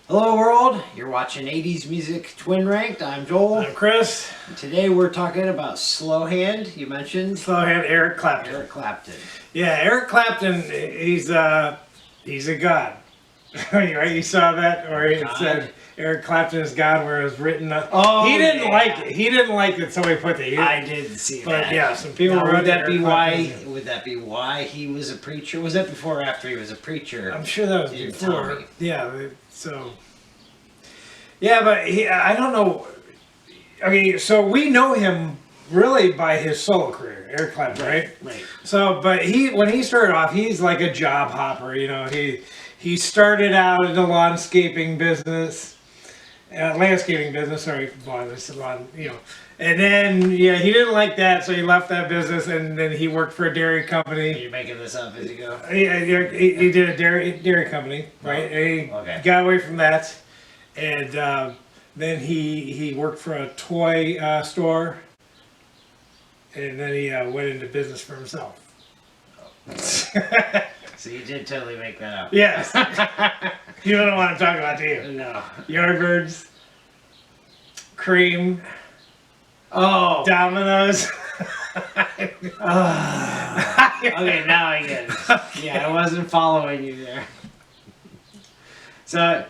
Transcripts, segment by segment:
Hello world, you're watching 80s Music Twin Ranked. I'm Joel. I'm Chris. And today we're talking about Slow Hand. You mentioned Slow hand Eric Clapton. Eric Clapton. Yeah, Eric Clapton, he's a god. Right? You saw that where it said Eric Clapton is God, where it was written up. Oh, he didn't like it. He didn't like that somebody put that. I didn't see But that. yeah, some people Now, wrote would that Eric be Clapton. why? Would that be why he was a preacher? Was that before or after he was a preacher? I'm sure that was in before. Tommy? Yeah, so. Yeah, but I don't know. Okay, so we know him really by his solo career, Eric Clapton, right? Right. So, but when he started off, he's like a job hopper. You know, he started out in the landscaping business. Sorry, lawn. You know, and then he didn't like that, so he left that business, and then he worked for a dairy company. You're making this up as you go. He did a dairy company, right? Oh, and he okay. got away from that, and then he worked for a toy store, and then he went into business for himself. So you did totally make that up. Yes. You don't want to talk about, do you? No. Yardbirds, Cream, Oh. Dominoes. Okay, now I get it. Yeah, I wasn't following you there. So,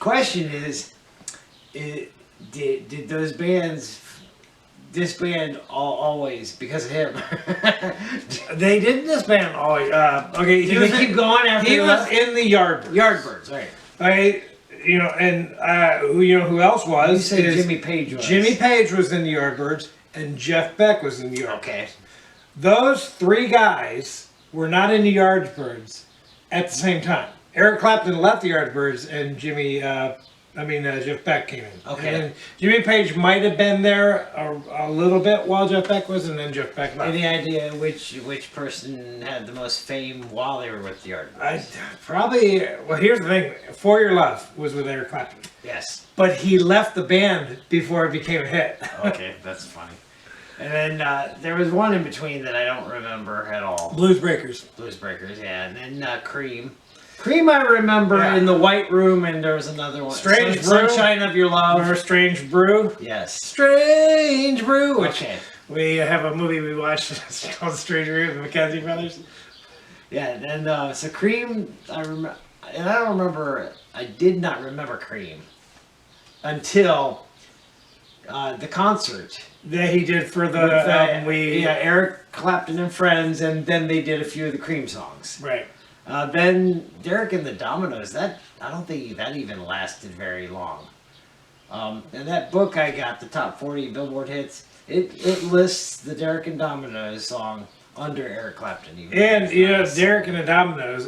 question is, did those bands disband always because of him? They didn't disband always. Okay, Did they keep going after he he was left? in the Yardbirds. Yardbirds, right? Right, and who else was? You said is Jimmy Page was. Jimmy Page was in the Yardbirds, and Jeff Beck was in the Yardbirds. Okay. Those three guys were not in the Yardbirds at the same time. Eric Clapton left the Yardbirds, and Jeff Beck came in. Okay. And then Jimmy Page might have been there a little bit while Jeff Beck was, and then Jeff Beck left. Any idea which person had the most fame while they were with the Yardbirds? Well, here's the thing. For Your Love was with Eric Clapton. Yes. But he left the band before it became a hit. Okay, that's funny. And then there was one in between that I don't remember at all. Blues Breakers. Blues Breakers, yeah. And then Cream. Cream I remember in the White Room, and there was another one. Strange Brew. Sunshine of Your Love. Remember Strange Brew? Yes. Strange Brew. Which Okay. we have a movie we watched it's called Strange Brew, the Mackenzie brothers. Yeah, and so Cream, I remember, and I don't remember, I did not remember Cream until the concert. That he did for the Eric Clapton and Friends, and then they did a few of the Cream songs. Right. Then Derek and the Dominoes, I don't think that even lasted very long. And that book I got, the top 40 Billboard hits, it lists the Derek and Dominoes song under Eric Clapton. Even And Derek and the Dominoes.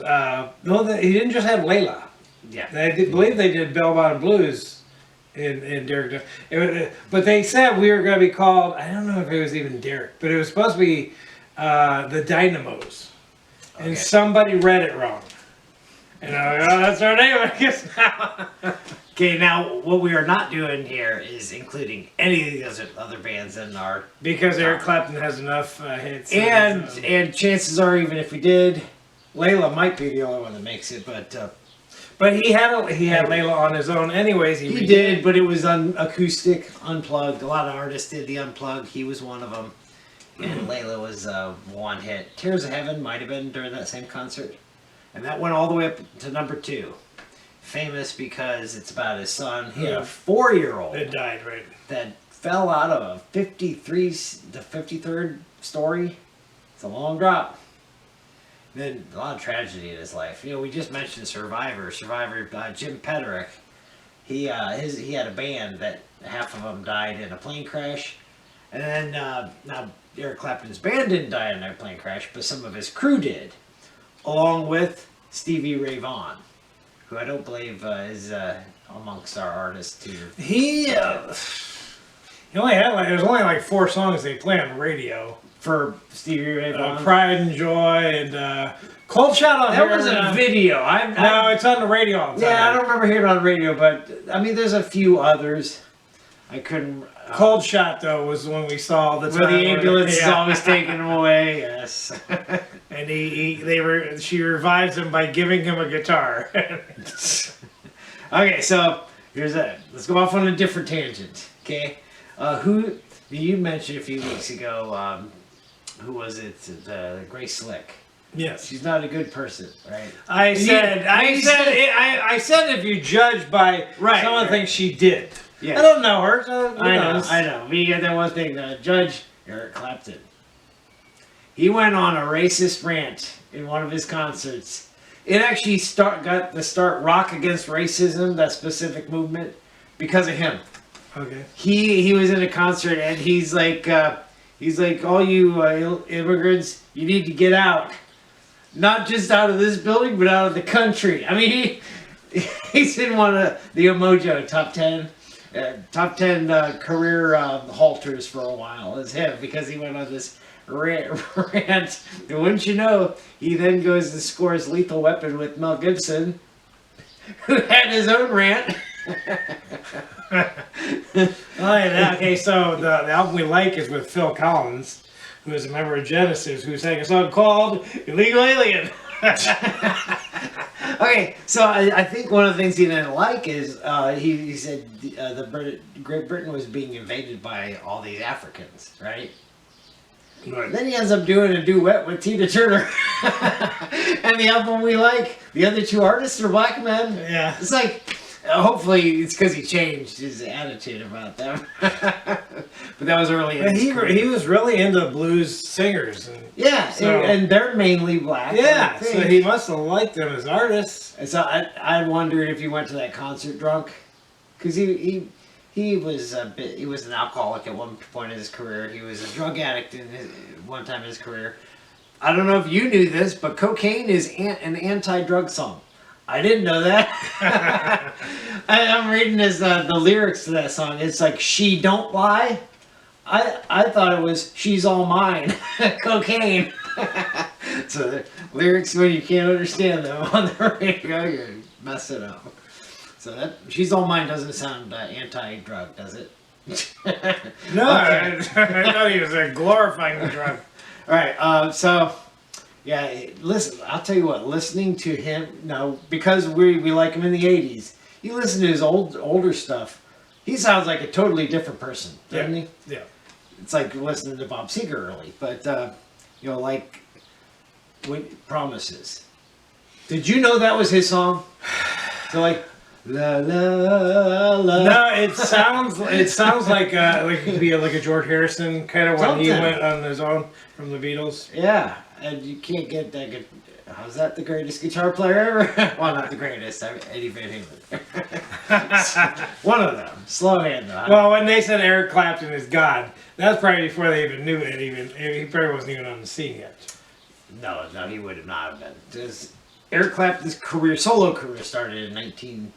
He didn't just have Layla. Yeah. I believe they did Bell Bottom Blues in Derek. But they said we were going to be called, I don't know if it was even Derek, but it was supposed to be the Dynamos. Okay. And somebody read it wrong. And I'm like, oh, that's our name, I guess now. Okay, now what we are not doing here is including any of those other bands in our... Because Eric Clapton has enough hits. And chances are, even if we did, Layla might be the only one that makes it, But he had Layla on his own anyways. he did, but it was acoustic, unplugged. A lot of artists did the unplugged. He was one of them. And Layla was one hit. Tears of Heaven might have been during that same concert. And that went all the way up to number 2. Famous because it's about his son. He had a 4-year-old That died, right? that fell out of the 53rd story. It's a long drop. Then a lot of tragedy in his life. We just mentioned Survivor. Jim Pederick. He had a band that half of them died in a plane crash. And then now Eric Clapton's band didn't die in a plane crash, but some of his crew did, along with Stevie Ray Vaughan, who I don't believe is amongst our artists too. He only had there was only like 4 songs they play on the radio. For Stevie Ray Vaughan, Pride and Joy and Cold Shot on that was a video. No, it's on the radio all the time. Yeah, I don't remember hearing it on the radio, but I mean, there's a few others. I couldn't. Cold Shot though was the one we saw all the time. Where the ambulance is always taking him away. Yes. And she revives him by giving him a guitar. Okay, so let's go off on a different tangent. Okay, who you mentioned a few weeks ago? Who was it? The Grace Slick. Yes. She's not a good person, right? I said if you judge by some of the things she did. Yeah. I don't know her, so who knows? I know. We got that one thing. Judge Eric Clapton. He went on a racist rant in one of his concerts. It actually got the start Rock Against Racism, that specific movement, because of him. Okay. He was in a concert and he's like, all you immigrants, you need to get out. Not just out of this building, but out of the country. I mean, he's in one of the Mojo top 10 career halters for a while. Is him because he went on this rant. And wouldn't you know, he then goes and scores Lethal Weapon with Mel Gibson, who had his own rant. Okay, so the album we like is with Phil Collins, who is a member of Genesis, who sang a song called Illegal Alien. Okay, so I think one of the things he didn't like is he said Great Britain was being invaded by all these Africans, right? Right. Then he ends up doing a duet with Tina Turner. And the album we like, the other two artists are black men. Yeah. It's like, hopefully it's because he changed his attitude about them. But that was early in his career. He was really into blues singers. Yeah, so, and they're mainly black. Yeah, so he must have liked them as artists. And so I wondered if he went to that concert drunk. Because he was an alcoholic at one point in his career. He was a drug addict one time in his career. I don't know if you knew this, but cocaine is an anti-drug song. I didn't know that. I'm reading the lyrics to that song. It's like, she don't lie. I thought it was, she's all mine. Cocaine. So the lyrics, when you can't understand them on the radio, you mess it up. So that she's all mine doesn't sound anti-drug, does it? No, I thought he was glorifying the drug. All right, so yeah, listen. I'll tell you what. Listening to him now, because we like him in the '80s. You listen to his older stuff. He sounds like a totally different person, doesn't he? Yeah. It's like listening to Bob Seger early, but like what Promises. Did you know that was his song? So like. La la la. No, it sounds like it could be like a George Harrison kind of when he went on his own from the Beatles. Yeah, and you can't get that good. How's that the greatest guitar player ever? Well, not the greatest. Eddie Van Halen. One of them. Slow hand though. Well, when they said Eric Clapton is God, that's probably before they even knew it. He probably wasn't even on the scene yet. No, he would have not have been. Eric Clapton's solo career started in 1970.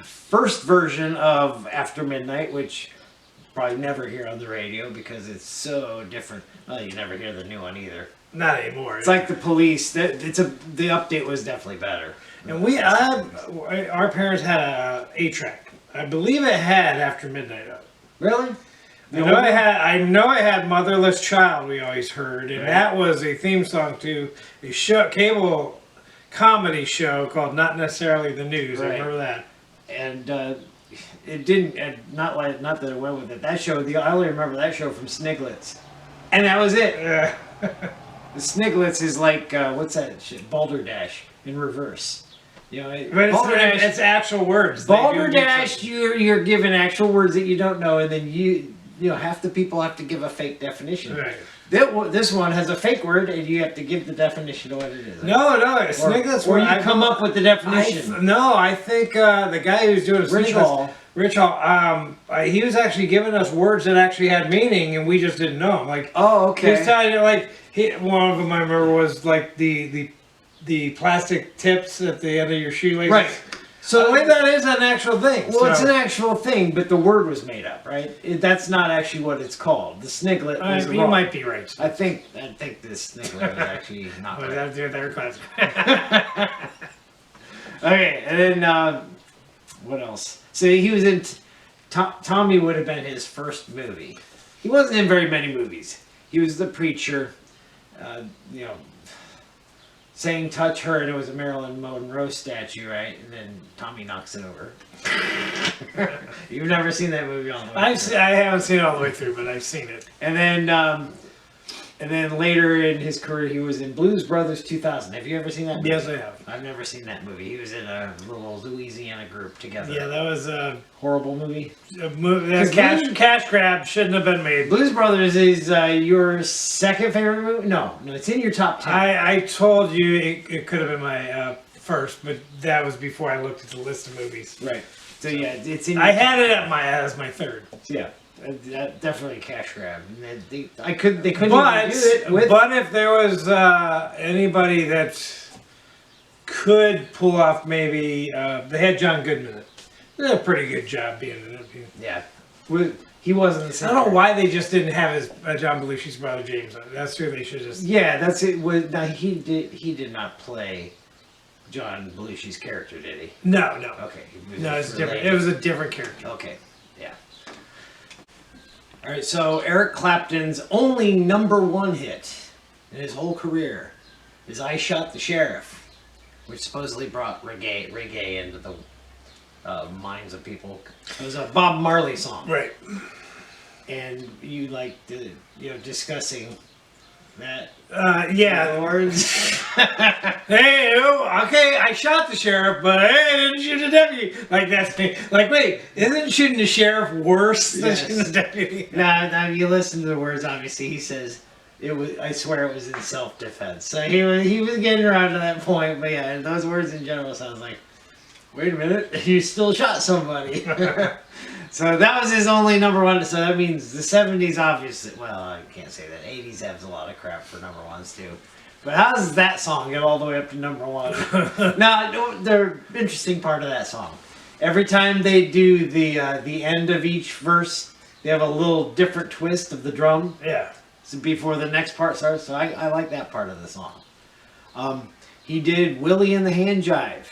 First version of After Midnight, which you probably never hear on the radio because it's so different. Well, you never hear the new one either. Not anymore. It's like the Police. The update was definitely better. And our parents had a 8-track. I believe it had After Midnight up. Really? I know it had Motherless Child. We always heard, and that was a theme song to a cable comedy show called Not Necessarily the News. Right. I remember that. And it didn't. Not that it went with it. That show. I only remember that show from Sniglets, and that was it. The Sniglets is like what's that shit? Balderdash in reverse. You know, but it's actual words. Balderdash, you're given actual words that you don't know, and then you half the people have to give a fake definition. Right. This one has a fake word, and you have to give the definition of what it is. No, Sniglets. Or you come up with the definition. I think the guy who's doing Rich Hall. He was actually giving us words that actually had meaning, and we just didn't know them. Like, oh, okay. He was telling you, one of them I remember was like the plastic tips at the end of your shoelaces. Right. So that is an actual thing. Well, it's an actual thing, but the word was made up, right? That's not actually what it's called. The sniglet was you wrong. might be right. I think this sniglet was actually not What right. does that do with their class? Okay, and then what else? So he was in Tommy would have been his first movie. He wasn't in very many movies. He was the preacher, saying "touch her," and it was a Marilyn Monroe statue, right? And then Tommy knocks it over. You've never seen that movie all the way through. I haven't seen it all the way through, but I've seen it. And then later in his career, he was in Blues Brothers 2000. Have you ever seen that movie? Yes, I have. I've never seen that movie. He was in a little Louisiana group together. Yeah, that was Horrible movie. a movie. That cash grab shouldn't have been made. Blues Brothers is your second favorite movie? No, it's in your top 10. I told you it could have been my first, but that was before I looked at the list of movies. Right. So yeah, it's in. I had it as my third. Yeah, definitely a cash grab. And they couldn't even do But it with. but if there was anybody that could pull off, maybe they had John Goodman in it. They did a pretty good job being in it. Yeah, he wasn't the same. I don't know why they just didn't have his John Belushi's brother James on it. That's true. They should just. Yeah, that's it. Now he did not play John Belushi's character, did he? No. Okay. No, it's different. It was a different character. Okay. Yeah. All right. So Eric Clapton's only #1 hit in his whole career is "I Shot the Sheriff," which supposedly brought reggae into the minds of people. It was a Bob Marley song, Right. and you discussing that. Yeah. Words. Hey, okay, I shot the sheriff, but hey, I didn't shoot the deputy. Like that's like, wait, isn't shooting the sheriff worse than Yes. shooting the deputy? Now you listen to the words. Obviously, he says it was. I swear it was in self-defense. So he was getting around to that point. But yeah, those words in general sounds like, wait a minute, you still shot somebody. So that was his only #1. So that means the 70s, obviously. Well, I can't say that. 80s has a lot of crap for #1s too. But how does that song get all the way up to #1? Now, the interesting part of that song. Every time they do the end of each verse, they have a little different twist of the drum. Yeah. So before the next part starts. So I like that part of the song. He did Willie and the Hand Jive,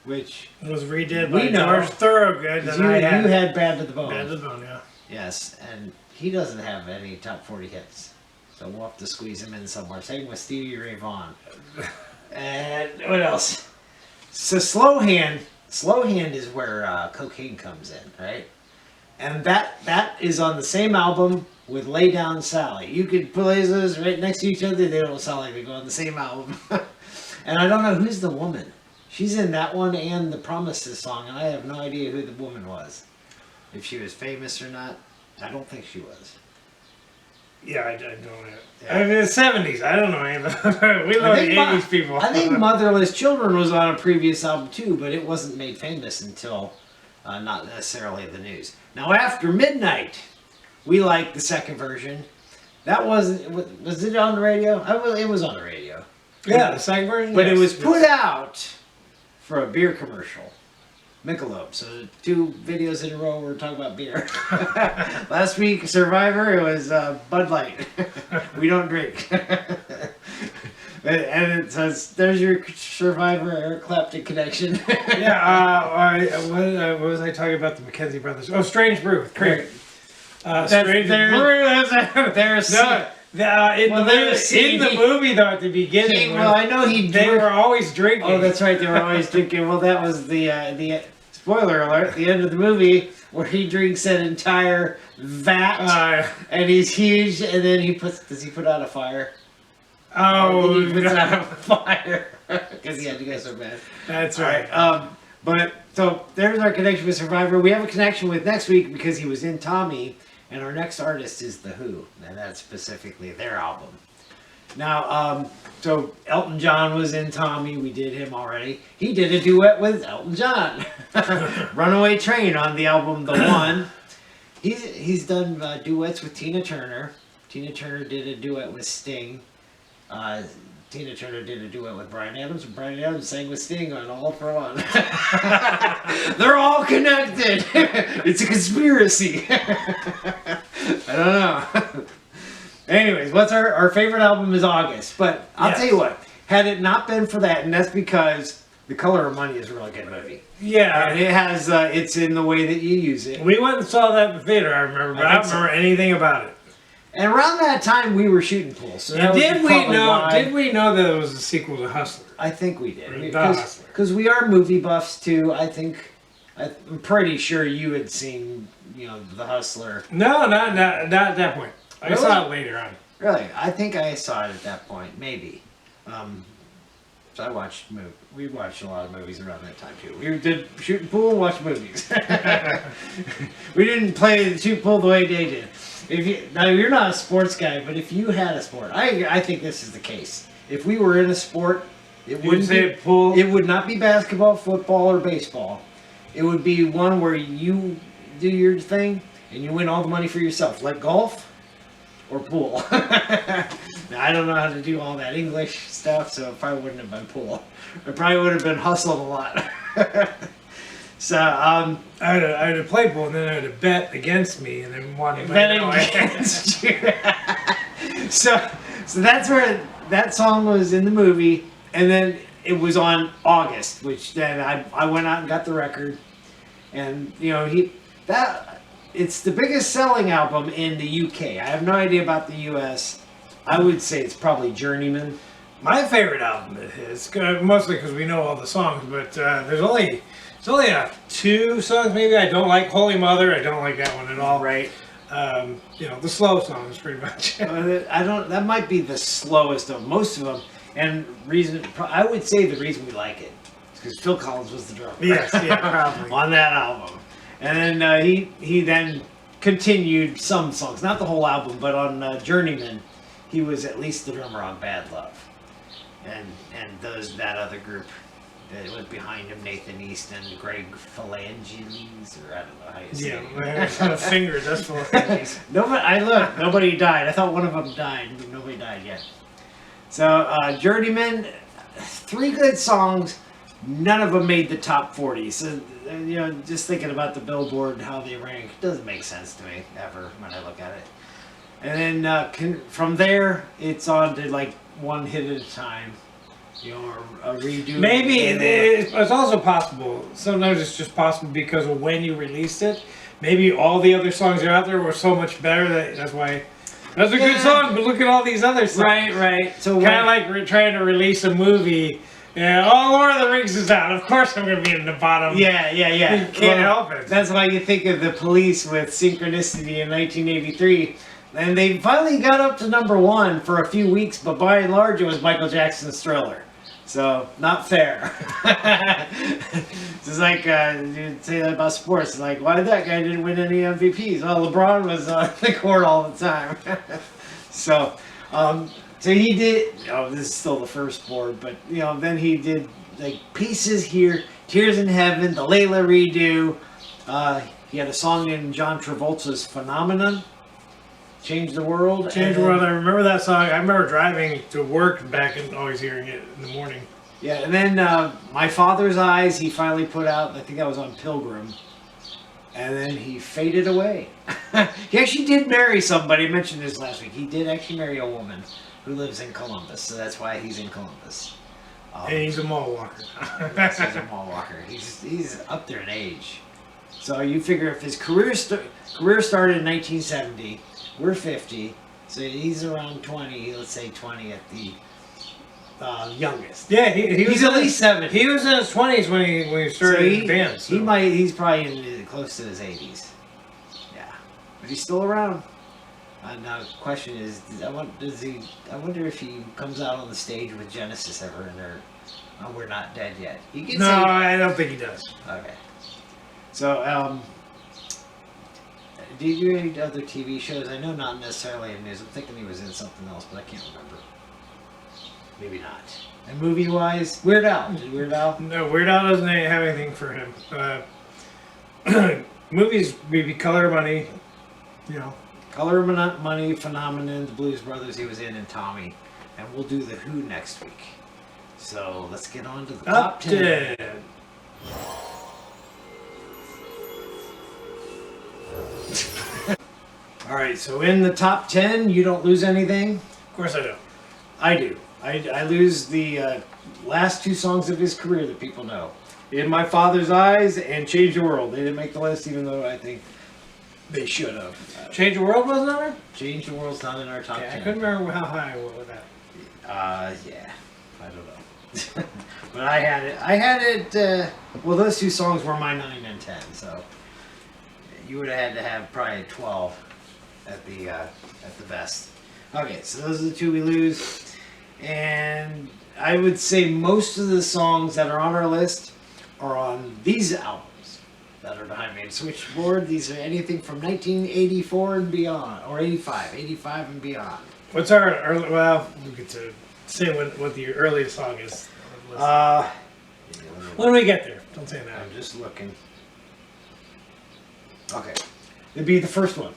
which It was redid We by know. George Thorogood. you, And I had, you had Bad to the Bone. Bad to the Bone, yeah. Yes, and he doesn't have any top 40 hits. So we'll have to squeeze him in somewhere. Same with Stevie Ray Vaughan. And what else? So Slow Hand is where cocaine comes in, right? And that is on the same album with Lay Down Sally. You could play those right next to each other. They don't sound like they go on the same album. And I don't know who's the woman. She's in that one and the Promises song, and I have no idea who the woman was. If she was famous or not, I don't think she was. Yeah, I don't know. Yeah. I mean, the 70s. I don't know anything. We love the 80s people. I think Motherless Children was on a previous album too, but it wasn't made famous until not necessarily the news. Now, After Midnight, we like the second version. That wasn't. Was it on the radio? It was on the radio. Yeah, the second version. But yes. it was put out for a beer commercial. Michelob. So 2 videos in a row we're talking about beer. Last week, Survivor, it was Bud Light. We don't drink. And it says, there's your Survivor Eric Clapton connection. Yeah, what was I talking about? The Mackenzie brothers. Oh, Strange Brew with Craig. Strange Brew. There's In the movie, though, at the beginning, well, I know they were always drinking. Oh, that's right. They were always drinking. Well, that was the spoiler alert. The end of the movie where he drinks an entire vat, and he's huge. And then does he put out a fire? Oh, he puts out a fire because he had to go so bad. That's right. But so there's our connection with Survivor. We have a connection with next week because he was in Tommy. And our next artist is The Who, and that's specifically their album. Now, so Elton John was in Tommy. We did him already. He did a duet with Elton John. Runaway Train on the album The One. He's done duets with Tina Turner. Tina Turner did a duet with Sting. Tina Turner did a duet with Bryan Adams, and Bryan Adams sang with Sting on All for One. They're all connected. It's a conspiracy. I don't know. Anyways, what's our favorite album is August. But I'll tell you what, had it not been for that, and that's because The Color of Money is a really good movie. Yeah. And it has, it's in the way that you use it. We went and saw that in the theater, I remember, but I don't remember anything about it. And around that time, we were shooting pool. So And did we know that it was a sequel to Hustler? I think we did. Hustler. Because we are movie buffs too. I'm pretty sure you had seen, The Hustler. No, not at that point. I Really? saw it later on. Really? I think I saw it at that point. Maybe. So we watched a lot of movies around that time too. We did shooting pool and watch movies. We didn't play the shoot pool the way they did. Now you're not a sports guy, but if you had a sport, I think this is the case. If we were in a sport, it wouldn't be pool. It would not be basketball, football, or baseball. It would be one where you do your thing and you win all the money for yourself, like golf or pool. Now, I don't know how to do all that English stuff, so it probably wouldn't have been pool. It probably would have been hustling a lot. So I had to play pool, and then I had to bet against me, and then wanted betting against you. So that's where that song was in the movie, and then it was on August, which then I went out and got the record, and it's the biggest selling album in the UK. I have no idea about the US. I would say it's probably Journeyman. My favorite album is mostly because we know all the songs, but there's only 2 songs maybe I don't like. Holy Mother, I don't like that one at all. Right. The slow songs pretty much. That might be the slowest of most of them, and I would say the reason we like it is because Phil Collins was the drummer. Yes, yeah, probably. On that album, and then he then continued some songs, not the whole album, but on Journeyman, he was at least the drummer on Bad Love, and that other group that went behind him, Nathan East and Greg Phalanges, or I don't know how you say it. Yeah, fingers, that's Phalanges. Nobody died. I thought one of them died, but nobody died yet. So, Journeyman, 3 good songs, none of them made the top 40. So, just thinking about the Billboard and how they rank, doesn't make sense to me, ever, when I look at it. And then from there, it's on to like one hit at a time. Or a redo. Maybe it's also possible. Sometimes it's just possible because of when you released it. Maybe all the other songs that are out there were so much better that's why. That's a good song, but look at all these other songs. Right. So kind of like trying to release a movie. Yeah, oh, Lord of the Rings is out. Of course I'm going to be in the bottom. Yeah. You can't help it. That's why you think of the Police with Synchronicity in 1983. And they finally got up to number 1 for a few weeks, but by and large it was Michael Jackson's Thriller. So, not fair. It's just like, you say that about sports. It's like, why that guy didn't win any MVPs? Well, LeBron was on the court all the time. So he did, this is still the first board, but, then he did, like, Pieces Here, Tears in Heaven, the Layla redo. He had a song in John Travolta's Phenomenon. Change the World. Change the World. I remember that song. I remember driving to work back and always hearing it in the morning. Yeah, and then My Father's Eyes, he finally put out. I think that was on Pilgrim. And then he faded away. He actually did marry somebody. I mentioned this last week. He did actually marry a woman who lives in Columbus. So that's why he's in Columbus. And he's a mall walker. Yes, he's a mall walker. He's up there in age. So you figure if his career started in 1970... We're 50, so he's around 20. Let's say 20 at the youngest. Yeah, he's at least 70. He was in his 20s when he started bands. So. He's probably close to his 80s. Yeah, but he's still around. Now the question is, I wonder if he comes out on the stage with Genesis ever, and We're Not Dead Yet. I don't think he does. Okay. So did you read other TV shows? I know not necessarily in news. I'm thinking he was in something else, but I can't remember. Maybe not. And movie-wise, Weird Al. Did Weird Al? No, Weird Al doesn't have anything for him. Movies, maybe Color Money, Color Money, Phenomenon, The Blues Brothers he was in, and Tommy. And we'll do The Who next week. So let's get on to the top 10. Alright, so in the top 10, you don't lose anything? Of course I don't. I do. I lose the last 2 songs of his career that people know. In My Father's Eyes and Change the World. They didn't make the list, even though I think They should have. Change the World wasn't on there? Change the World's not in our top Yeah, 10. I couldn't remember how high I was with that. Yeah. I don't know. But I had it, well, those two songs were my 9 and 10, so you would have had to have probably 12 at the best. Okay, so those are the two we lose. And I would say most of the songs that are on our list are on these albums that are behind me. Switchboard, these are anything from 1984 and beyond, or 85 and beyond. What's our early, well, we get to say what the earliest song is. When we get there, don't say that. I'm just looking. Okay, it'd be the first one.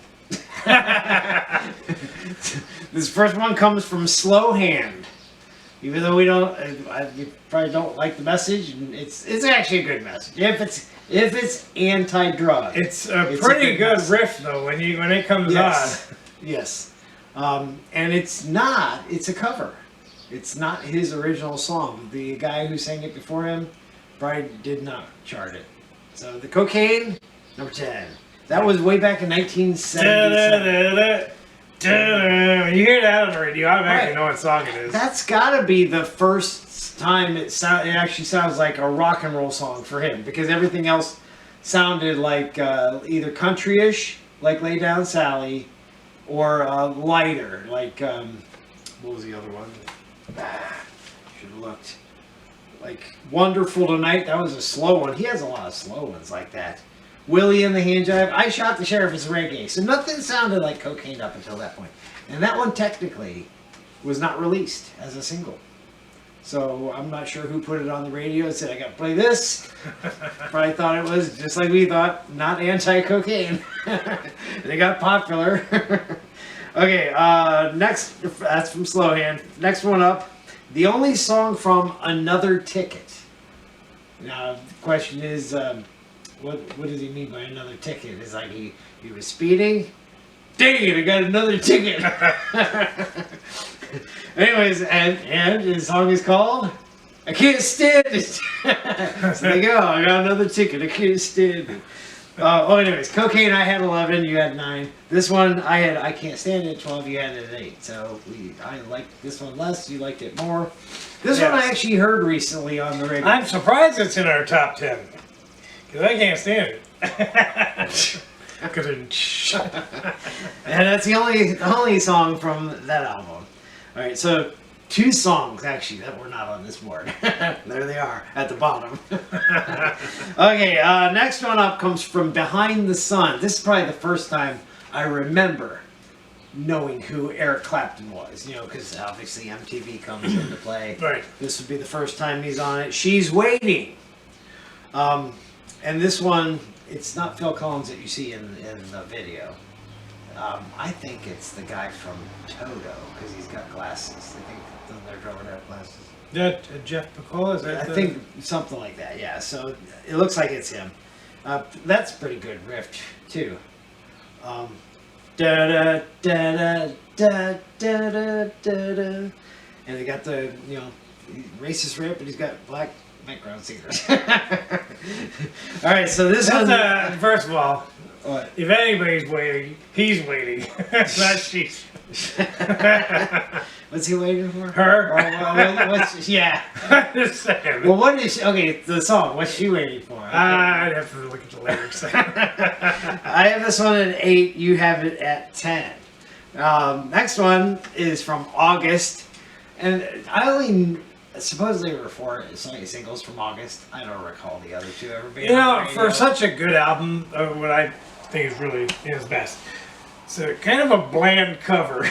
This first one comes from Slow Hand. Even though we don't, you probably don't like the message, and it's actually a good message. If it's anti-drug, It's a pretty good message. riff though when it comes Yes, yes, and it's a cover. It's not his original song. The guy who sang it before him probably did not chart it. So the Cocaine, number 10. That was way back in 1977. on. When you hear that on the radio, I automatically Right. know what song it is. That's got to be the first time it actually sounds like a rock and roll song for him, because everything else sounded like either country-ish, like Lay Down Sally, or lighter, like what was the other one? Should have looked. Like Wonderful Tonight. That was a slow one. He has a lot of slow ones like that. Willie and the Hand Jive. I Shot the Sheriff is reggae. So nothing sounded like Cocaine up until that point. And that one technically was not released as a single. So I'm not sure who put it on the radio and said, I got to play this. Probably thought it was, just like we thought, not anti-cocaine. They got popular. Okay, next, that's from Slow Hand. Next one up, the only song from Another Ticket. Now, the question is, what does he mean by another ticket? Is like he was speeding? Dang it, I got another ticket. Anyways, and his song is called I Can't Stand It. So there you go, I got another ticket, I can't stand it. Anyways, Cocaine, I had 11, you had 9. This one, I Can't Stand It, 12, you had it at 8. So I liked this one less, you liked it more. This one I actually heard recently on the radio. I'm surprised it's in our top 10. Because I can't stand it. And that's the only song from that album. Alright, so 2 songs actually that were not on this board. There they are at the bottom. Okay, next one up comes from Behind the Sun. This is probably the first time I remember knowing who Eric Clapton was, because obviously MTV comes into play. Right. This would be the first time he's on it. She's Waiting. And this one, it's not Phil Collins that you see in the video. I think it's the guy from Toto, because he's got glasses. I think doesn't their drummer have glasses? That Jeff Picola, is that I think something like that, yeah. So it looks like it's him. That's a pretty good riff, too. Da da da da da da da da. And they got the, racist riff, but he's got black background singers. Alright, so this That's one. first of all, What? if anybody's waiting, he's waiting. Not she. What's he waiting for? Her. Yeah. Just saying. Well, what is she? Okay, the song. What's she waiting for? I'd have to look at the lyrics. I have this one at 8. You have it at 10. Next one is from August, and I only supposedly there were 4 singles from August. I don't recall the other 2 ever being. on the For radio. such a good album, what I think is really his best. It's a kind of a bland cover.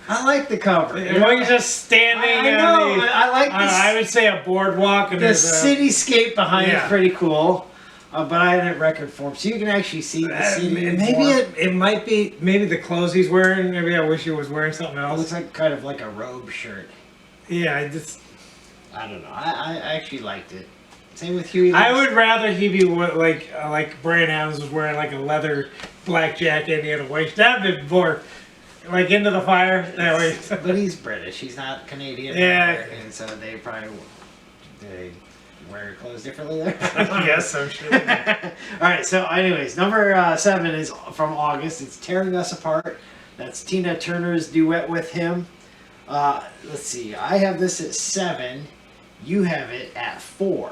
I like the cover. He's just standing. I know. I like this. I would say a boardwalk and The there's a- cityscape behind Yeah. is pretty cool, but I had it record form, so you can actually see the scene. maybe it might be the clothes he's wearing. Maybe I wish he was wearing something It else. looks like kind of like a robe shirt. Yeah, I don't know. I actually liked it. Same with Huey. I Lewis. would rather he be like Brian Adams was wearing like a leather black jacket and he had a white. That'd be more like Into the Fire. That way. But he's British. He's not Canadian. Yeah. And so they probably wear your clothes differently there? Yes, I'm sure. Alright, so anyways, number 7 is from August. It's Tearing Us Apart. That's Tina Turner's duet with him. Let's see, I have this at 7. You have it at 4.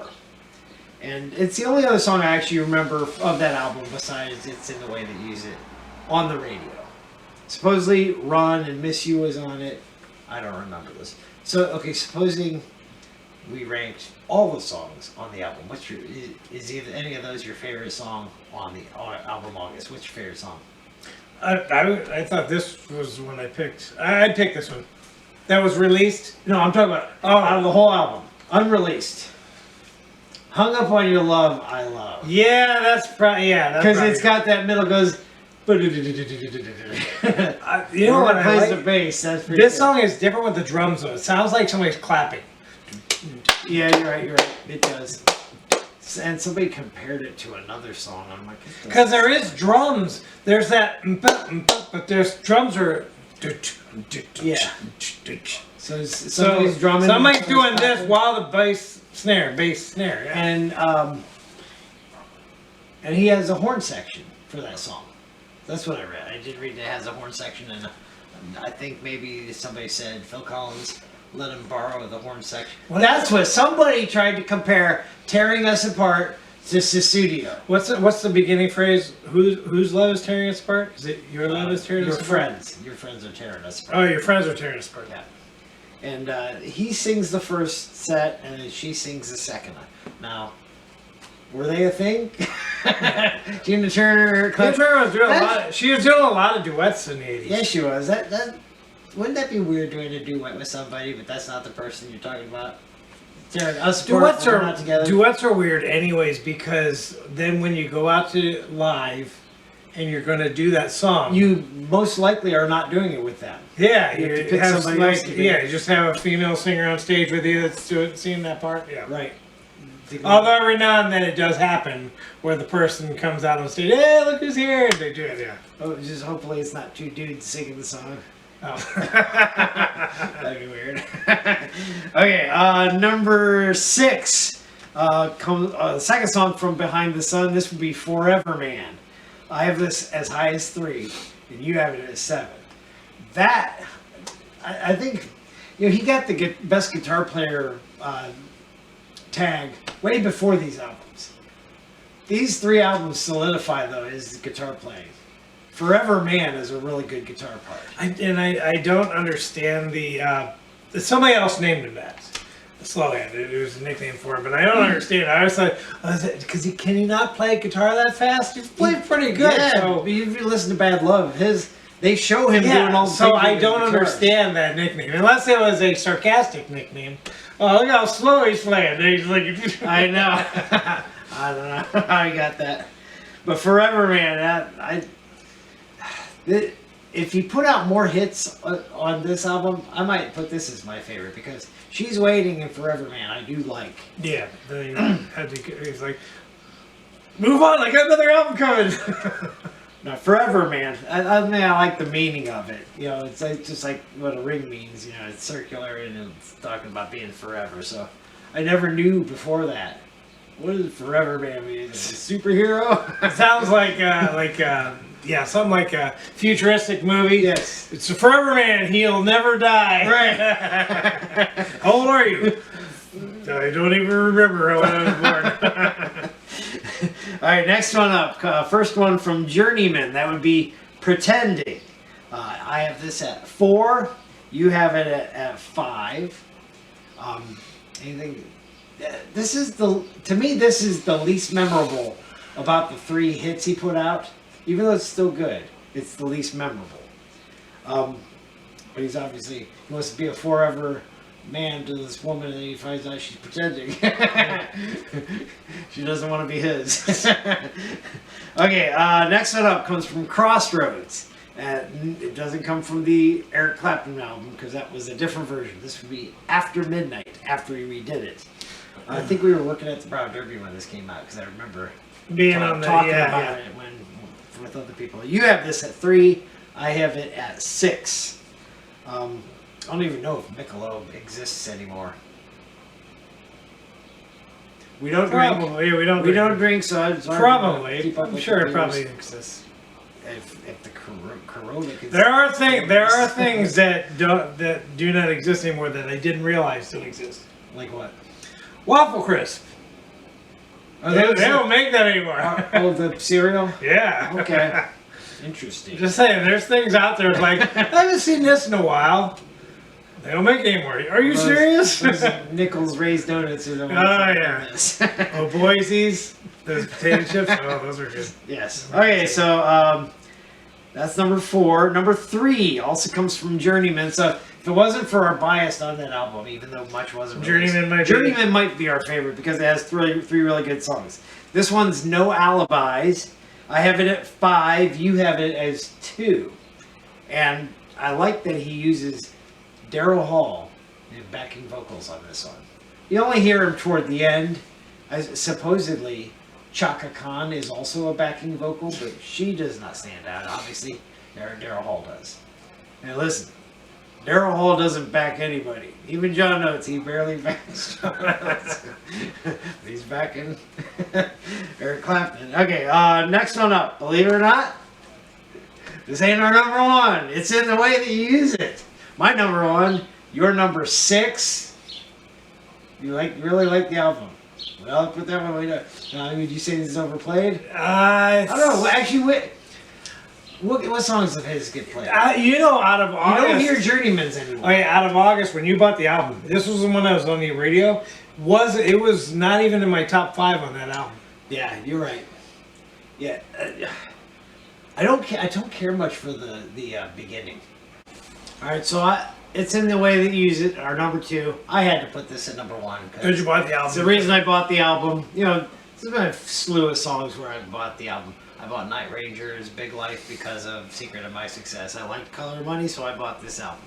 And it's the only other song I actually remember of that album besides It's in the Way That You Use It on the radio. Supposedly Run and Miss You was on it. I don't remember this. So, okay, supposing we ranked all the songs on the album, is either any of those your favorite song on the album August? What's your favorite song? I thought this was the one I picked. I'd pick this one. That was released? No, I'm talking about out of the whole album. Unreleased. Hung Up on Your Love, I Love. Yeah, that's probably, Because it's got that middle goes... You know what I plays like? the bass. That's pretty This good. song is different with the drums though. It sounds like somebody's clapping. Yeah, you're right. It does. And somebody compared it to another song. I'm like... Because there is drums. There's that... But there's drums are... Yeah. So somebody's drumming. Somebody's doing this while the bass snare. Yeah. And he has a horn section for that song. That's what I read. I did read it has a horn section, and I think maybe somebody said Phil Collins let him borrow the horn section. That's what somebody tried to compare Tearing Us Apart to Sussudio. What's the beginning phrase? Whose love is tearing us apart? Is it your love is tearing us apart? Your friends are tearing us apart. Oh, your friends are tearing us apart. Yeah. And he sings the first set, and then she sings the second. Now, were they a thing? Tina Turner. Tina Turner was doing a lot. She was doing a lot of duets in the 80s. Yeah, she was. That wouldn't that be weird doing a duet with somebody, but that's not the person you're talking about? Duets are weird anyways, because then when you go out to live and you're going to do that song, you most likely are not doing it with them. Yeah, you have to pick somebody else to do it. you just have a female singer on stage with you that's singing that part. Yeah, right. Although every now and then it does happen where the person comes out on stage, hey, look who's here, and they do it. Yeah. Oh, just hopefully it's not two dudes singing the song. Oh. That'd be weird. Okay, number 6 comes the second song from Behind the Sun. This would be Forever Man. I have this as high as 3, and you have it as 7. That I think he got the best guitar player tag way before these albums. These 3 albums solidify though his guitar playing. Forever Man is a really good guitar part. I don't understand somebody else named him that. Slowhand. It was a nickname for him, but I don't understand. I was like, because can he not play guitar that fast? He's played pretty good. Yeah, so. if you listen to Bad Love, they show him doing all the so I don't understand that nickname. Unless it was a sarcastic nickname. Oh, look how slow he's playing. He's like, I know. I don't know how he got that. But Forever Man, if he put out more hits on this album, I might put this as my favorite because She's Waiting and Forever Man I do like. Yeah, then he had to. He's like, move on. I got another album coming. Now, Forever Man, I like the meaning of it. You know, it's like, just like what a ring means. You know, it's circular and it's talking about being forever. So I never knew before that. What does Forever Man mean? Is it a superhero? It sounds like something like a futuristic movie. Yes. It's a Forever Man. He'll never die. Right. How old are you? I don't even remember when I was born. All right, next one up. First one from Journeyman. That would be Pretending. I have this at 4. You have it at 5. Anything? To me, this is the least memorable about the 3 hits he put out. Even though it's still good, it's the least memorable. But he wants to be a forever man to this woman, and then he finds out she's pretending. She doesn't want to be his. Okay, next one up comes from Crossroads. It doesn't come from the Eric Clapton album because that was a different version. This would be After Midnight, after he redid it. I think we were looking at the Brown Derby when this came out because I remember talking about it with other people. You have this at 3. I have it at 6. I don't even know if Michelob exists anymore. We don't drink. Probably. We don't. We don't drink, so it's hard to Probably. keep up I'm with sure the it probably beers. exists. If the corona could There are things that do not exist anymore that I didn't realize still exist. like what? Waffle crisp. Oh, They don't make that anymore. Oh, the cereal. Yeah. Okay. Interesting. Just saying, there's things out there like I haven't seen this in a while. They don't make it anymore. Are you serious? Those Nichols raised donuts are the ones. Oh, yeah. This. Oh, Boise's, those potato chips. Oh, those are good. Yes. Okay, so that's number 4. Number 3 also comes from Journeyman. So if it wasn't for our bias on that album, even though much wasn't released, Journeyman might be our favorite because it has three really good songs. This one's No Alibis. I have it at 5. You have it as 2. And I like that he uses Daryl Hall in backing vocals on this song. You only hear him toward the end. Supposedly, Chaka Khan is also a backing vocal, but she does not stand out. Obviously, Daryl Hall does. And listen, Daryl Hall doesn't back anybody. Even John Oates, he barely backs John Oates. He's backing Eric Clapton. Okay, next one up. Believe it or not, this ain't our number 1. It's in the way that you use it. My number 1, your number 6. You really like the album. Well, I'll put that one away. Would you say this is overplayed? I don't know. Actually, what songs of his get played? Out of August. You don't hear Journeyman's anymore. Okay, out of August, when you bought the album, this was the one that was on the radio. It was not even in my top 5 on that album. Yeah, you're right. Yeah, I don't care much for the beginning. All right, so it's in the way that you use it. Our number 2. I had to put this at number 1 Because you bought the album. it's the reason I bought the album. There's been a slew of songs where I bought the album. I bought Night Rangers, Big Life because of Secret of My Success. I liked Color Money, so I bought this album.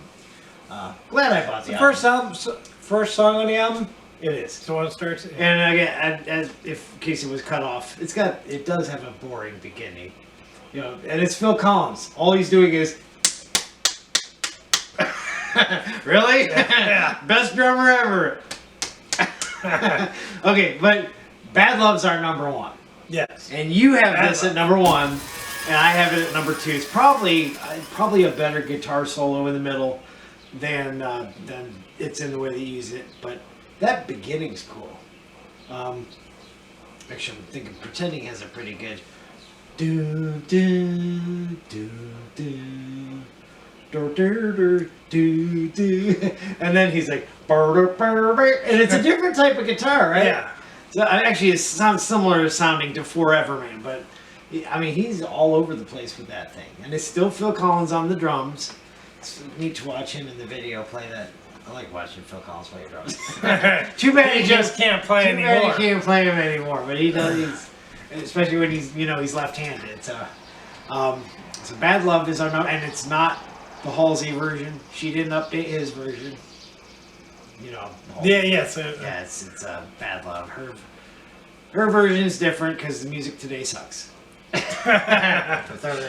Glad I bought the album. First song on the album. It is. So when it starts. And again, as if in case it was cut off, it does have a boring beginning. And it's Phil Collins. All he's doing is really? Yeah. Best drummer ever. Okay, but Bad Love's our number 1. Yes. And you have Bad this Love. at number 1, and I have it at number 2. It's probably a better guitar solo in the middle than It's in the Way They Use It, but that beginning's cool. Actually, I'm thinking Pretending has a pretty good do do do do do do do do, and then he's like and it's a different type of guitar, right? Yeah. So actually, it sounds similar sounding to Forever Man, but I mean, he's all over the place with that thing, and it's still Phil Collins on the drums. It's neat to watch him in the video play that. I like watching Phil Collins play drums. Too bad He just can't play too bad anymore. he can't play him anymore, but he does. Especially when he's left-handed. So Bad Love is our number, and it's not the Halsey version. She didn't update his version. Yes. Yeah, it's Bad Love. Her version is different because the music today sucks.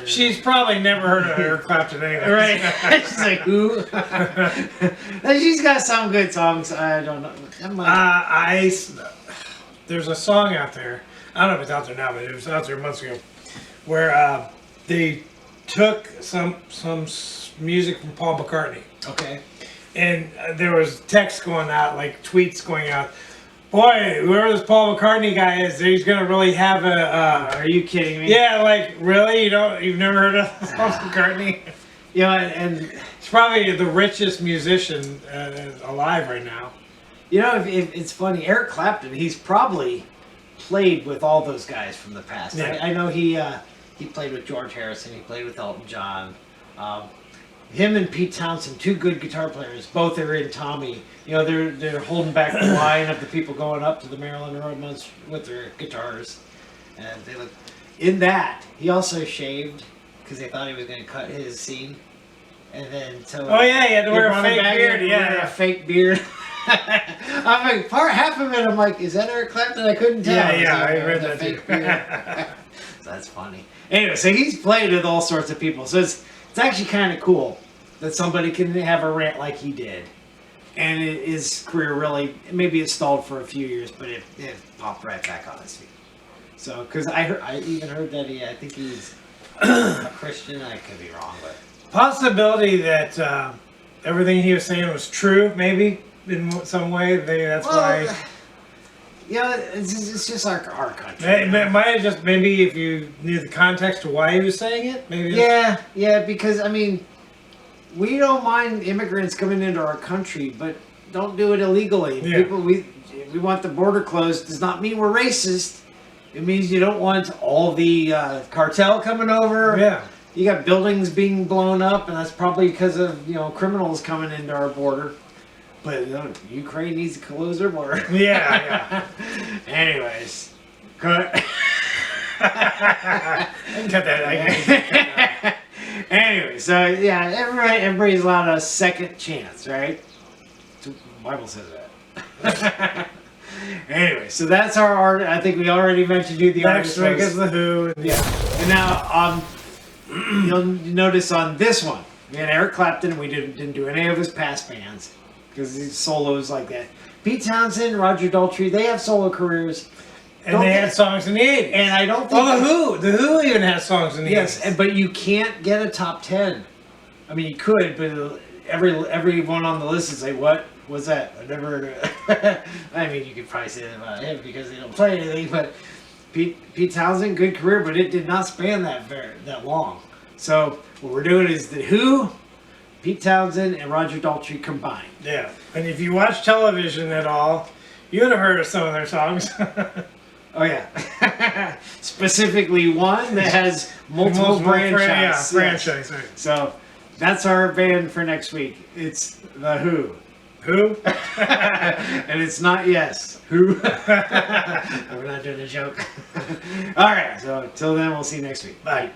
She's probably never heard of Eric Clapton anyway. Right. She's like, who? She's got some good songs. I don't know. There's a song out there. I don't know if it's out there now, but it was out there months ago, where they took some music from Paul McCartney. Okay. And there was text going out, like tweets going out. Boy, whoever this Paul McCartney guy is, he's gonna really have a. Are you kidding me? Yeah, like really? You've never heard of Paul McCartney? And he's probably the richest musician alive right now. If it's funny, Eric Clapton. He's probably played with all those guys from the past. Yeah. I know he played with George Harrison. He played with Elton John. Him and Pete Townsend, 2 good guitar players. Both are in Tommy. They're holding back the line of the people going up to the Maryland Road months with their guitars, and they look. In that, he also shaved because they thought he was going to cut his scene, and then so. Oh yeah, he had to wear a fake beard. Wear a fake beard. I'm like, half of it. I'm like, is that Eric Clapton? I couldn't tell. Yeah, I read that too. So that's funny. Anyway, so he's played with all sorts of people. So it's actually kind of cool that somebody can have a rant like he did. and his career really, maybe it stalled for a few years, but it popped right back on his feet. So, because I even heard that I think he's a Christian. I could be wrong, but Possibility that everything he was saying was true, maybe in some way. Maybe that's why. Yeah, it's just our country. It might have just maybe if you knew the context to why he was saying it, maybe. Yeah, because I mean, we don't mind immigrants coming into our country, but don't do it illegally. Yeah. People, we want the border closed. Does not mean we're racist. It means you don't want all the cartel coming over. Yeah. You got buildings being blown up, and that's probably because of criminals coming into our border. But Ukraine needs to close their border. Yeah. Anyways, cut. I can cut that. Anyway, so yeah, everybody's allowed a second chance, right? The Bible says that. Anyway, so that's our art. I think we already mentioned who the Next artist week was. is the Who. Yeah. And now you'll notice on this one, we had Eric Clapton. We didn't do any of his past bands because he's solos like that. Pete Townsend, Roger Daltrey, they have solo careers. And they had songs in the 80s. And I don't think... The Who even has songs in the 80s. Yes, but you can't get a top 10. I mean, you could, but everyone on the list is like, what was that? I never heard of it. I mean, you could probably say that about him because they don't play anything, but Pete Townsend, good career, but it did not span that long. So what we're doing is the Who, Pete Townsend, and Roger Daltrey combined. Yeah. And if you watch television at all, you would have heard of some of their songs. Oh yeah, specifically one that has multiple franchises. Franchise. Right. So that's our band for next week. It's the Who. Who? And it's not Yes. Who? We're not doing a joke. All right. So until then, we'll see you next week. Bye.